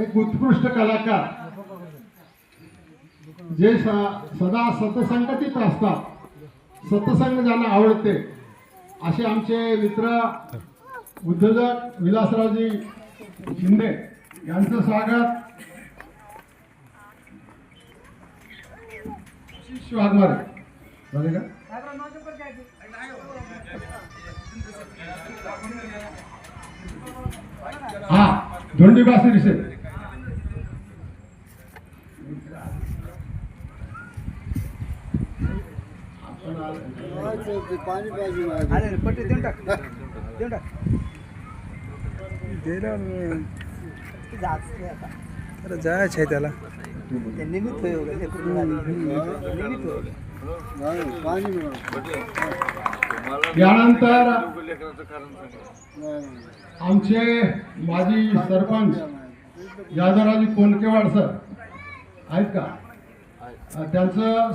एक उत्कृष्ट कलाकार जे सदा सतसंगतीत असतात, सतसंग ज्यांना आवडते असे आमचे मित्र उद्योजक विलासरावजी शिंदे यांचं स्वागत वाघमारे झाले का? हा धोंडीबासी विषय पाणी पाहिजे पट्टी देऊन टाक देऊन टाक अरे जायचं आहे त्याला यानंतर आमचे माजी सरपंच यादवराजी कोनकेवाड सर आहेत का? त्यांचं